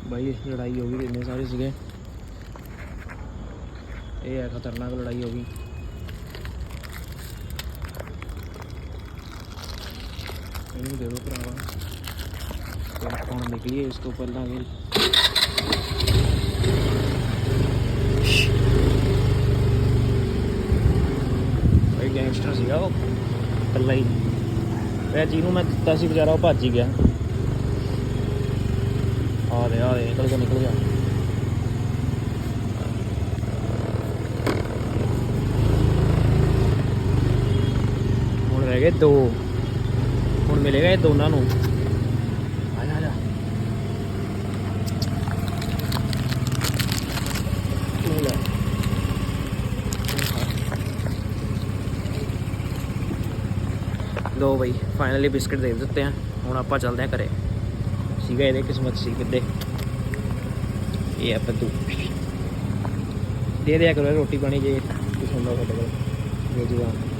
भाई लड़ाई हो गई, इतने सारे सीगे। ये है खतरनाक लड़ाई हो गई। इन्हें दे दो भरावा, कौन निकली है इसको पहला भी। भाई गैंगस्टर सीगा वो कल्ला ही। वह जिन्हों मैं दिता सी बेचारा वो भज ही गया। आ दे निकल गया। हुण रह गए दो, हुण मिलेगा ये दोनों नूं। आजा लो भाई फाइनली बिस्किट दे दिते हैं। हुण आपां चलते हैं घरे। सीगा ये किस्मत सी किद्दे ये आप तू दे दिया करो रोटी पानी जे कुछ होंदा साडे कोल बेजुबान।